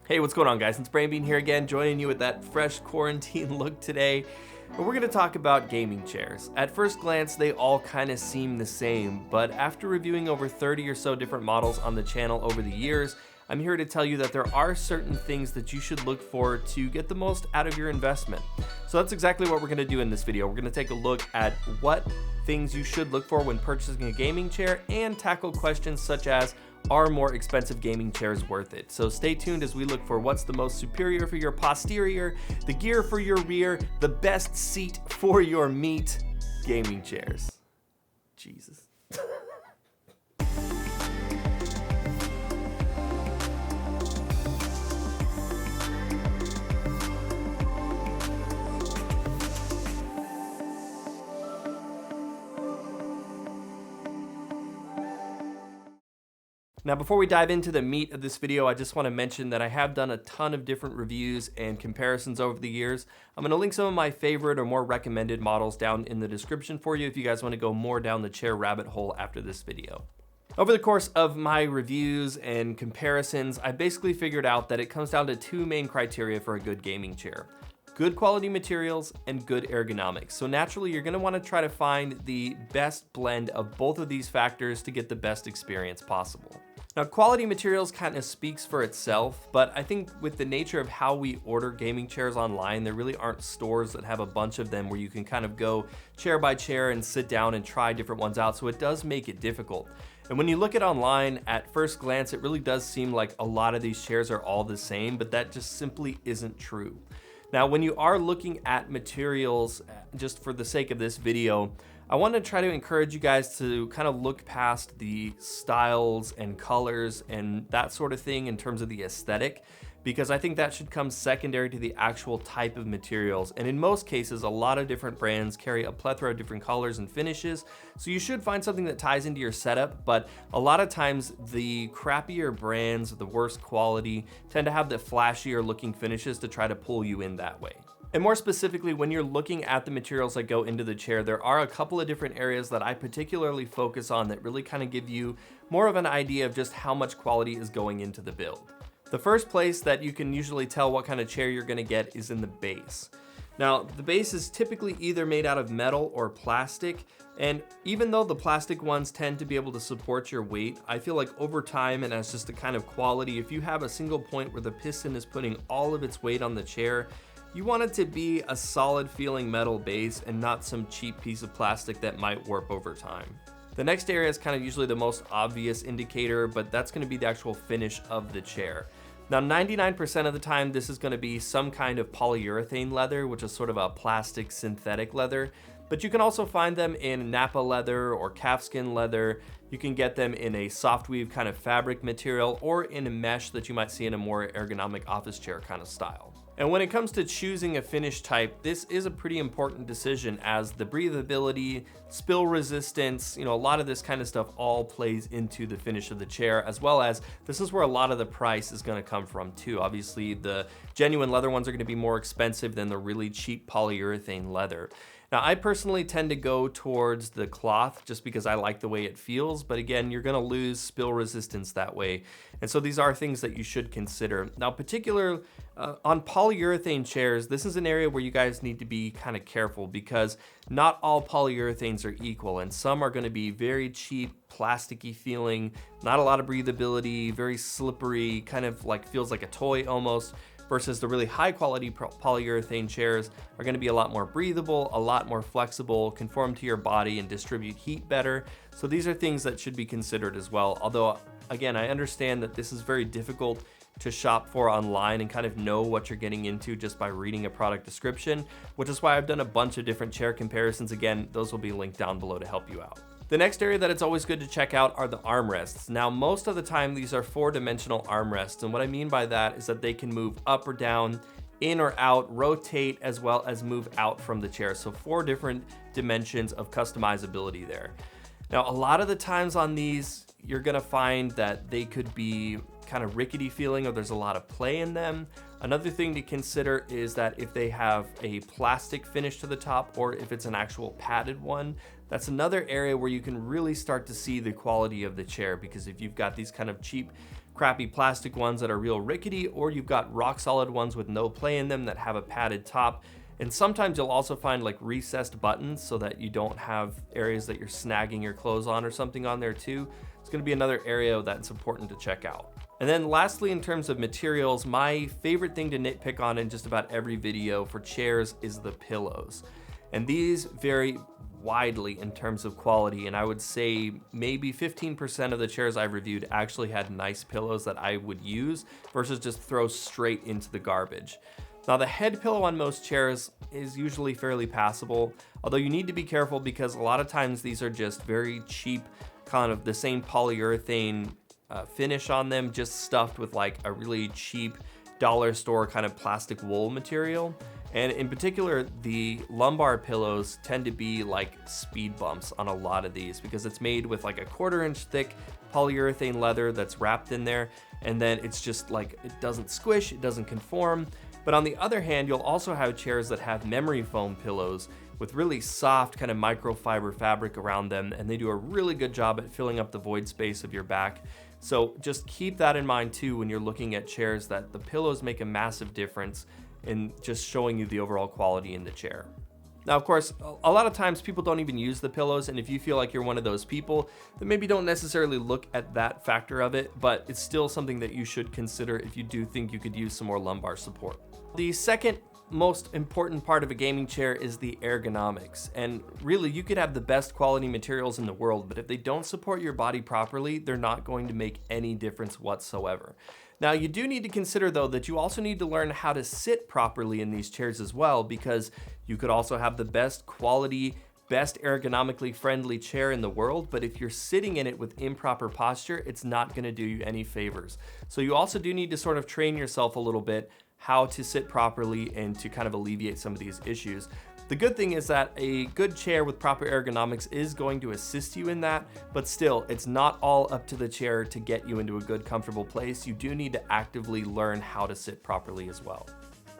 Hey, what's going on, guys? It's Brainbean here again, joining you with that fresh quarantine look today. And we're going to talk about gaming chairs. At first glance, they all kind of seem the same, but after reviewing over 30 or so different models on the channel over the years, I'm here to tell you that there are certain things that you should look for to get the most out of your investment. So that's exactly what we're going to do in this video. We're going to take a look at what things you should look for when purchasing a gaming chair and tackle questions such as, are more expensive gaming chairs worth it? So stay tuned as we look for what's the most superior for your posterior, the gear for your rear, the best seat for your meat gaming chairs. Jesus. Now, before we dive into the meat of this video, I just want to mention that I have done a ton of different reviews and comparisons over the years. I'm going to link some of my favorite or more recommended models down in the description for you if you guys want to go more down the chair rabbit hole after this video. Over the course of my reviews and comparisons, I basically figured out that it comes down to two main criteria for a good gaming chair: good quality materials and good ergonomics. So naturally, you're going to want to try to find the best blend of both of these factors to get the best experience possible. Now, quality materials kind of speaks for itself, but I think with the nature of how we order gaming chairs online, there really aren't stores that have a bunch of them where you can kind of go chair by chair and sit down and try different ones out, so it does make it difficult. And when you look at online, at first glance, it really does seem like a lot of these chairs are all the same, but that just simply isn't true. Now, when you are looking at materials, just for the sake of this video, I want to try to encourage you guys to kind of look past the styles and colors and that sort of thing in terms of the aesthetic, because I think that should come secondary to the actual type of materials. And in most cases, a lot of different brands carry a plethora of different colors and finishes, so you should find something that ties into your setup. But a lot of times, the crappier brands, the worst quality, tend to have the flashier looking finishes to try to pull you in that way. And more specifically, when you're looking at the materials that go into the chair, there are a couple of different areas that I particularly focus on that really kind of give you more of an idea of just how much quality is going into the build. The first place that you can usually tell what kind of chair you're going to get is in the base. Now, the base is typically either made out of metal or plastic, and even though the plastic ones tend to be able to support your weight, I feel like over time and as just a kind of quality, if you have a single point where the piston is putting all of its weight on the chair, you want it to be a solid feeling metal base and not some cheap piece of plastic that might warp over time. The next area is kind of usually the most obvious indicator, but that's going to be the actual finish of the chair. Now, 99% of the time, this is going to be some kind of polyurethane leather, which is sort of a plastic synthetic leather, but you can also find them in Napa leather or calfskin leather. You can get them in a soft weave kind of fabric material or in a mesh that you might see in a more ergonomic office chair kind of style. And when it comes to choosing a finish type, this is a pretty important decision, as the breathability, spill resistance, a lot of this kind of stuff all plays into the finish of the chair, as well as this is where a lot of the price is going to come from too. Obviously, the genuine leather ones are going to be more expensive than the really cheap polyurethane leather. Now, I personally tend to go towards the cloth just because I like the way it feels, but again, you're going to lose spill resistance that way. And so these are things that you should consider. Now, particularly on polyurethane chairs, this is an area where you guys need to be kind of careful, because not all polyurethanes are equal, and some are going to be very cheap, plasticky feeling, not a lot of breathability, very slippery, kind of like feels like a toy almost, versus the really high quality polyurethane chairs are going to be a lot more breathable, a lot more flexible, conform to your body, and distribute heat better. So these are things that should be considered as well. Although, again, I understand that this is very difficult to shop for online and kind of know what you're getting into just by reading a product description, which is why I've done a bunch of different chair comparisons. Again, those will be linked down below to help you out. The next area that it's always good to check out are the armrests. Now, most of the time, these are 4-dimensional armrests, and what I mean by that is that they can move up or down, in or out, rotate, as well as move out from the chair. So 4 different dimensions of customizability there. Now, a lot of the times on these, you're gonna find that they could be kind of rickety feeling, or there's a lot of play in them. Another thing to consider is that if they have a plastic finish to the top, or if it's an actual padded one, that's another area where you can really start to see the quality of the chair, because if you've got these kind of cheap crappy plastic ones that are real rickety, or you've got rock solid ones with no play in them that have a padded top. And sometimes you'll also find like recessed buttons so that you don't have areas that you're snagging your clothes on or something on there too. It's gonna be another area that's important to check out. And then lastly, in terms of materials, my favorite thing to nitpick on in just about every video for chairs is the pillows. And these vary widely in terms of quality, and I would say maybe 15% of the chairs I've reviewed actually had nice pillows that I would use versus just throw straight into the garbage. Now, the head pillow on most chairs is usually fairly passable, although you need to be careful because a lot of times these are just very cheap, kind of the same polyurethane finish on them, just stuffed with like a really cheap dollar store kind of plastic wool material. And in particular, the lumbar pillows tend to be like speed bumps on a lot of these because it's made with like a 1/4 inch thick polyurethane leather that's wrapped in there. And then it's just like, it doesn't squish, it doesn't conform. But on the other hand, you'll also have chairs that have memory foam pillows with really soft kind of microfiber fabric around them. And they do a really good job at filling up the void space of your back. So just keep that in mind too when you're looking at chairs, that the pillows make a massive difference in just showing you the overall quality in the chair. Now, of course, a lot of times people don't even use the pillows, and if you feel like you're one of those people, then maybe don't necessarily look at that factor of it, but it's still something that you should consider if you do think you could use some more lumbar support. The second most important part of a gaming chair is the ergonomics. And really, you could have the best quality materials in the world, but if they don't support your body properly, they're not going to make any difference whatsoever. Now, you do need to consider though that you also need to learn how to sit properly in these chairs as well, because you could also have the best quality, best ergonomically friendly chair in the world, but if you're sitting in it with improper posture, it's not going to do you any favors. So you also do need to sort of train yourself a little bit how to sit properly and to kind of alleviate some of these issues. The good thing is that a good chair with proper ergonomics is going to assist you in that, but still, it's not all up to the chair to get you into a good, comfortable place. You do need to actively learn how to sit properly as well.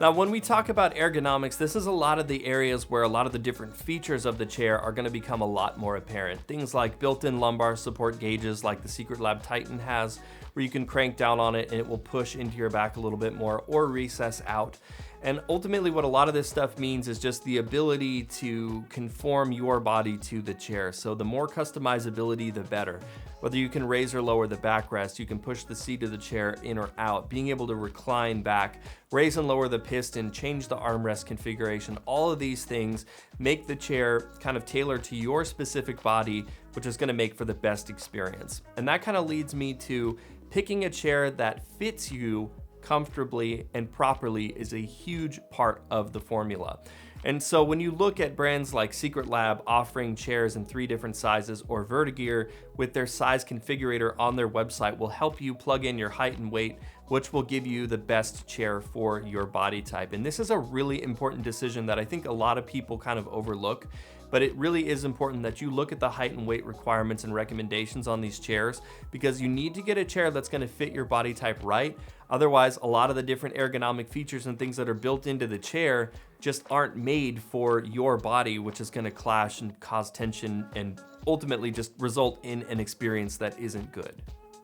Now, when we talk about ergonomics, this is a lot of the areas where a lot of the different features of the chair are going to become a lot more apparent. Things like built-in lumbar support gauges like the SecretLab Titan has, where you can crank down on it and it will push into your back a little bit more or recess out. And ultimately what a lot of this stuff means is just the ability to conform your body to the chair. So the more customizability, the better. Whether you can raise or lower the backrest, you can push the seat of the chair in or out, being able to recline back, raise and lower the piston, change the armrest configuration. All of these things make the chair kind of tailored to your specific body, which is going to make for the best experience. And that kind of leads me to picking a chair that fits you comfortably and properly is a huge part of the formula. And so when you look at brands like SecretLab offering chairs in 3 different sizes, or Vertagear with their size configurator on their website will help you plug in your height and weight, which will give you the best chair for your body type. And this is a really important decision that I think a lot of people kind of overlook, but it really is important that you look at the height and weight requirements and recommendations on these chairs, because you need to get a chair that's going to fit your body type right. Otherwise, a lot of the different ergonomic features and things that are built into the chair just aren't made for your body, which is going to clash and cause tension and ultimately just result in an experience that isn't good.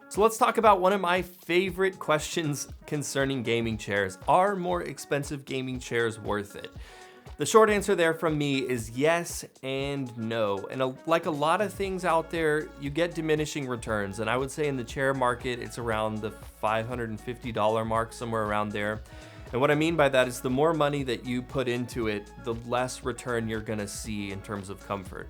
So let's talk about one of my favorite questions concerning gaming chairs. Are more expensive gaming chairs worth it? The short answer there from me is yes and no. And like a lot of things out there, you get diminishing returns. And I would say in the chair market, it's around the $550 mark, somewhere around there. And what I mean by that is the more money that you put into it, the less return you're gonna see in terms of comfort.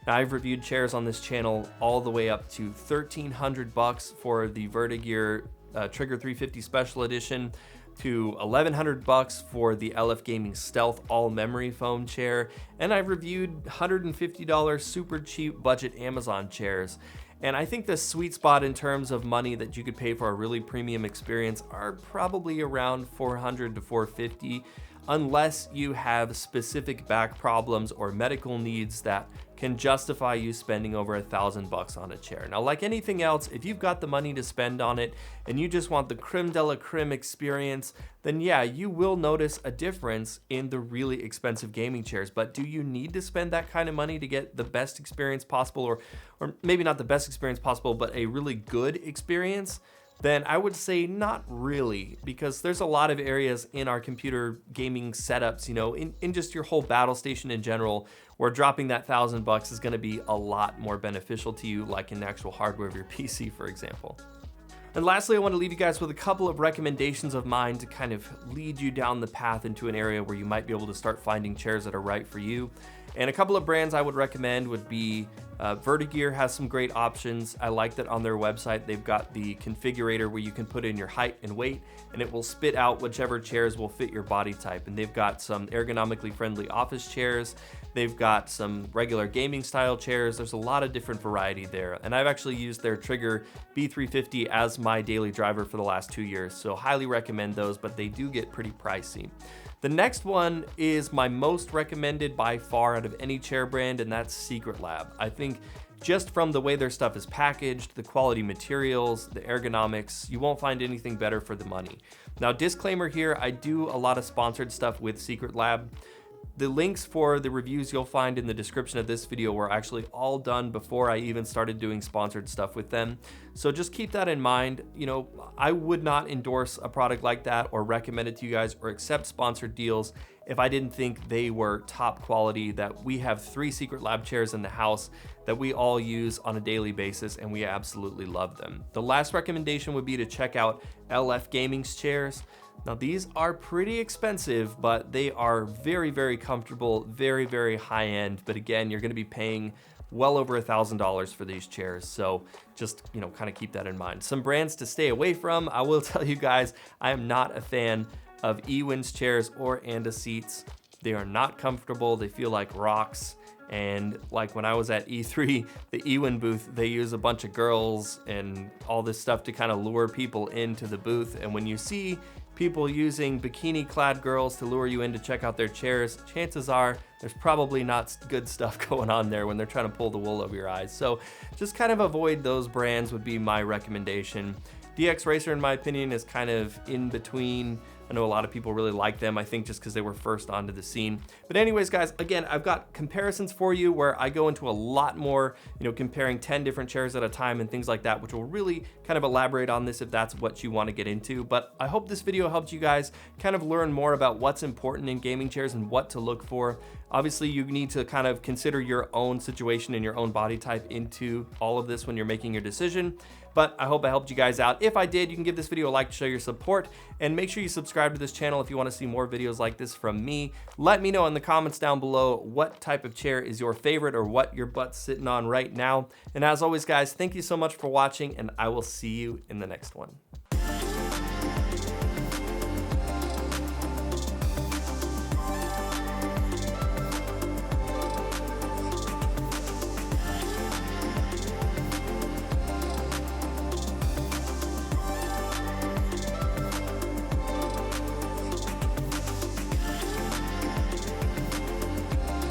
Now, I've reviewed chairs on this channel all the way up to $1,300 for the Vertagear Triiger 350 Special Edition, to $1,100 for the LFGaming Stealth all memory foam chair, and I've reviewed $150 super cheap budget Amazon chairs. And I think the sweet spot in terms of money that you could pay for a really premium experience are probably around $400 to $450, unless you have specific back problems or medical needs that can justify you spending over $1,000 on a chair. Now, like anything else, if you've got the money to spend on it and you just want the creme de la creme experience, then yeah, you will notice a difference in the really expensive gaming chairs. But do you need to spend that kind of money to get the best experience possible, or maybe not the best experience possible, but a really good experience? then I would say not really, because there's a lot of areas in our computer gaming setups, you know, in just your whole battle station in general, where dropping that $1,000 is gonna be a lot more beneficial to you, like in the actual hardware of your PC, for example. And lastly, I want to leave you guys with a couple of recommendations of mine to kind of lead you down the path into an area where you might be able to start finding chairs that are right for you. And a couple of brands I would recommend would be Vertagear has some great options. I like that on their website they've got the configurator where you can put in your height and weight, and it will spit out whichever chairs will fit your body type. And they've got some ergonomically friendly office chairs. They've got some regular gaming style chairs. There's a lot of different variety there. And I've actually used their Triiger B350 as my daily driver for the last 2 years. So highly recommend those, but they do get pretty pricey. The next one is my most recommended by far out of any chair brand, and that's SecretLab. I think just from the way their stuff is packaged, the quality materials, the ergonomics, you won't find anything better for the money. Now, disclaimer here, I do a lot of sponsored stuff with SecretLab. The links for the reviews you'll find in the description of this video were actually all done before I even started doing sponsored stuff with them. So just keep that in mind. You know, I would not endorse a product like that or recommend it to you guys or accept sponsored deals if I didn't think they were top quality. That we have 3 SecretLab chairs in the house that we all use on a daily basis, and we absolutely love them. The last recommendation would be to check out LFGaming's chairs. Now, these are pretty expensive, but they are very, very comfortable, very, very high end. But again, you're gonna be paying well over $1,000 for these chairs. So just, you know, kind of keep that in mind. Some brands to stay away from. I will tell you guys, I am not a fan of eWin's chairs or Anda seats. They are not comfortable. They feel like rocks. And like when I was at E3, the eWin booth, they use a bunch of girls and all this stuff to kind of lure people into the booth. And when you see people using bikini-clad girls to lure you in to check out their chairs, chances are there's probably not good stuff going on there when they're trying to pull the wool over your eyes. So just kind of avoid those brands would be my recommendation. DX Racer, in my opinion, is kind of in between. I know a lot of people really like them, I think just because they were first onto the scene. But anyways, guys, again, I've got comparisons for you where I go into a lot more, you know, comparing 10 different chairs at a time and things like that, which will really kind of elaborate on this if that's what you want to get into. But I hope this video helped you guys kind of learn more about what's important in gaming chairs and what to look for. Obviously, you need to kind of consider your own situation and your own body type into all of this when you're making your decision. But I hope I helped you guys out. If I did, you can give this video a like to show your support, and make sure you subscribe to this channel if you want to see more videos like this from me. Let me know in the comments down below what type of chair is your favorite or what your butt's sitting on right now. And as always, guys, thank you so much for watching, and I will see you in the next one.